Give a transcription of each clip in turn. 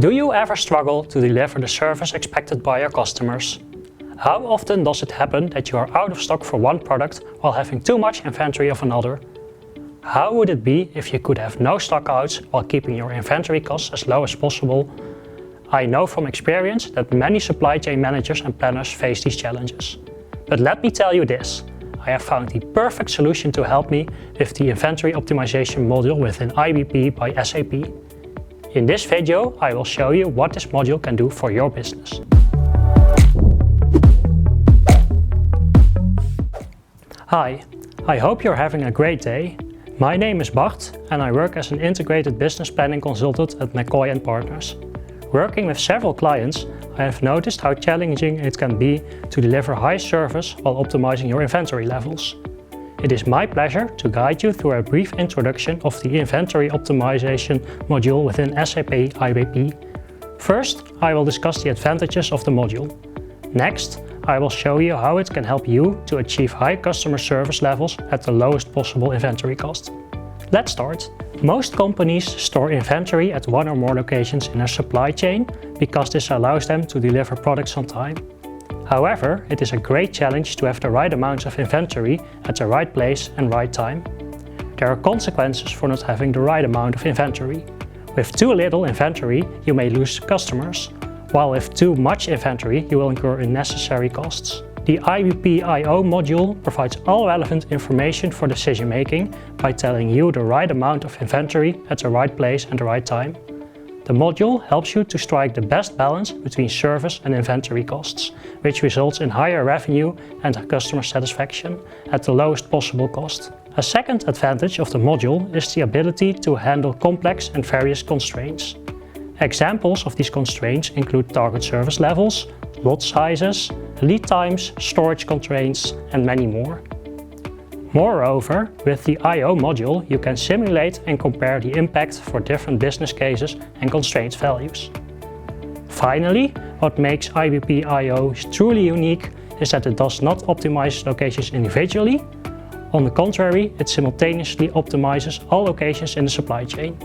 Do you ever struggle to deliver the service expected by your customers? How often does it happen that you are out of stock for one product while having too much inventory of another? How would it be if you could have no stockouts while keeping your inventory costs as low as possible? I know from experience that many supply chain managers and planners face these challenges. But let me tell you this, I have found the perfect solution to help me with the inventory optimization module within IBP by SAP. In this video, I will show you what this module can do for your business. Hi, I hope you're having a great day. My name is Bart and I work as an integrated business planning consultant at McCoy and Partners. Working with several clients, I have noticed how challenging it can be to deliver high service while optimizing your inventory levels. It is my pleasure to guide you through a brief introduction of the inventory optimization module within SAP IBP. First, I will discuss the advantages of the module. Next, I will show you how it can help you to achieve high customer service levels at the lowest possible inventory cost. Let's start. Most companies store inventory at one or more locations in their supply chain because this allows them to deliver products on time. However, it is a great challenge to have the right amounts of inventory at the right place and right time. There are consequences for not having the right amount of inventory. With too little inventory, you may lose customers, while with too much inventory, you will incur unnecessary costs. The IBP IO module provides all relevant information for decision making by telling you the right amount of inventory at the right place and the right time. The module helps you to strike the best balance between service and inventory costs, which results in higher revenue and customer satisfaction at the lowest possible cost. A second advantage of the module is the ability to handle complex and various constraints. Examples of these constraints include target service levels, lot sizes, lead times, storage constraints, and many more. Moreover, with the I/O module, you can simulate and compare the impact for different business cases and constraint values. Finally, what makes IBP IO truly unique is that it does not optimize locations individually. On the contrary, it simultaneously optimizes all locations in the supply chain.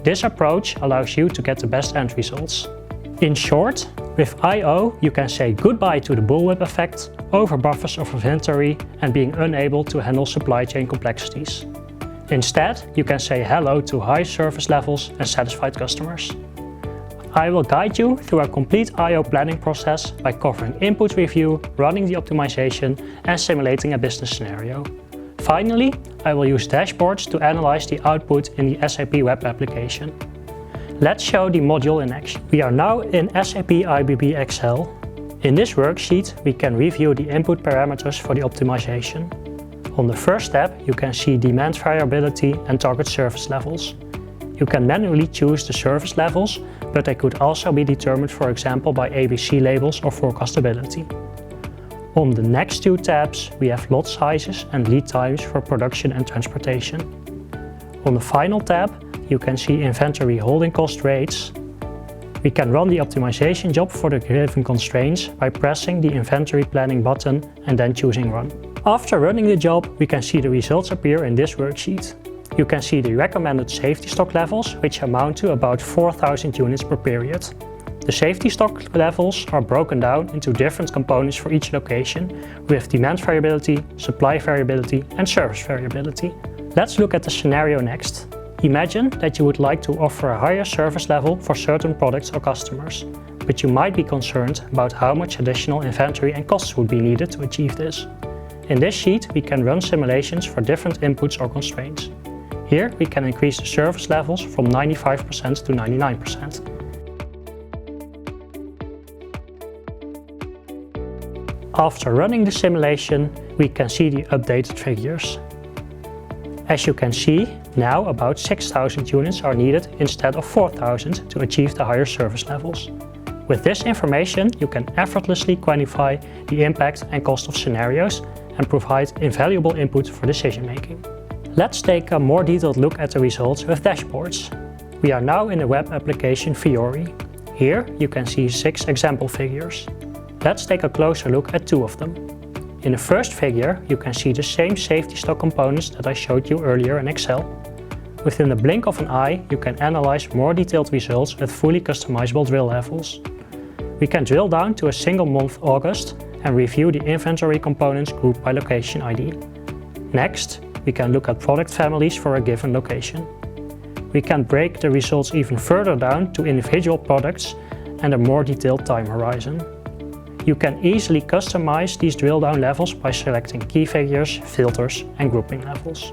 This approach allows you to get the best end results. In short, with I/O you can say goodbye to the bullwhip effect, overbuffers of inventory and being unable to handle supply chain complexities. Instead, you can say hello to high service levels and satisfied customers. I will guide you through a complete I/O planning process by covering input review, running the optimization and simulating a business scenario. Finally, I will use dashboards to analyze the output in the SAP web application. Let's show the module in action. We are now in SAP IBP Excel. In this worksheet, we can review the input parameters for the optimization. On the first tab, you can see demand variability and target service levels. You can manually choose the service levels, but they could also be determined, for example, by ABC labels or forecastability. On the next two tabs, we have lot sizes and lead times for production and transportation. On the final tab, you can see inventory holding cost rates. We can run the optimization job for the given constraints by pressing the inventory planning button and then choosing run. After running the job, we can see the results appear in this worksheet. You can see the recommended safety stock levels, which amount to about 4,000 units per period. The safety stock levels are broken down into different components for each location, with demand variability, supply variability and service variability. Let's look at the scenario next. Imagine that you would like to offer a higher service level for certain products or customers, but you might be concerned about how much additional inventory and costs would be needed to achieve this. In this sheet, we can run simulations for different inputs or constraints. Here, we can increase the service levels from 95% to 99%. After running the simulation, we can see the updated figures. As you can see, now about 6,000 units are needed instead of 4,000 to achieve the higher service levels. With this information, you can effortlessly quantify the impact and cost of scenarios and provide invaluable input for decision making. Let's take a more detailed look at the results with dashboards. We are now in the web application Fiori. Here you can see 6 example figures. Let's take a closer look at 2 of them. In the first figure, you can see the same safety stock components that I showed you earlier in Excel. Within the blink of an eye, you can analyze more detailed results with fully customizable drill levels. We can drill down to a single month, August, and review the inventory components grouped by location ID. Next, we can look at product families for a given location. We can break the results even further down to individual products and a more detailed time horizon. You can easily customize these drill down levels by selecting key figures, filters, and grouping levels.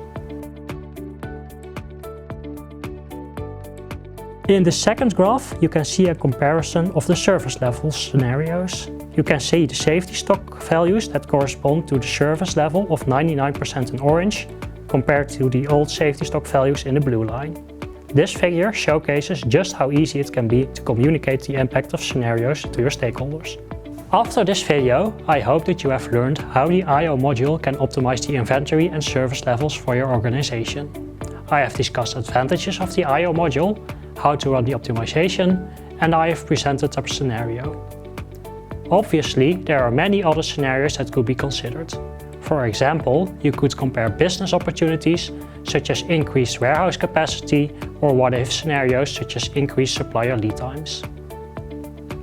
In the second graph, you can see a comparison of the service level scenarios. You can see the safety stock values that correspond to the service level of 99% in orange, compared to the old safety stock values in the blue line. This figure showcases just how easy it can be to communicate the impact of scenarios to your stakeholders. After this video, I hope that you have learned how the IO module can optimize the inventory and service levels for your organization. I have discussed advantages of the IO module, how to run the optimization, and I have presented a scenario. Obviously, there are many other scenarios that could be considered. For example, you could compare business opportunities, such as increased warehouse capacity, or what-if scenarios such as increased supplier lead times.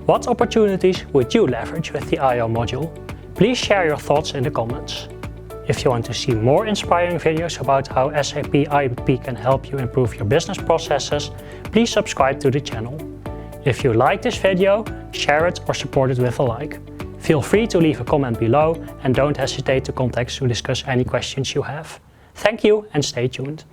What opportunities would you leverage with the IO module? Please share your thoughts in the comments. If you want to see more inspiring videos about how SAP IBP can help you improve your business processes, please subscribe to the channel. If you like this video, share it or support it with a like. Feel free to leave a comment below and don't hesitate to contact to discuss any questions you have. Thank you and stay tuned.